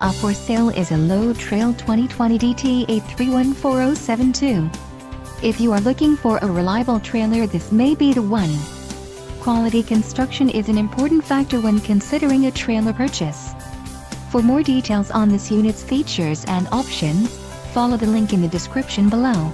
Up for sale is a low trail 2020 DT8314072. If you are looking for a reliable trailer, this may be the one. Quality construction is an important factor when considering a trailer purchase. For more details on this unit's features and options, follow the link in the description below.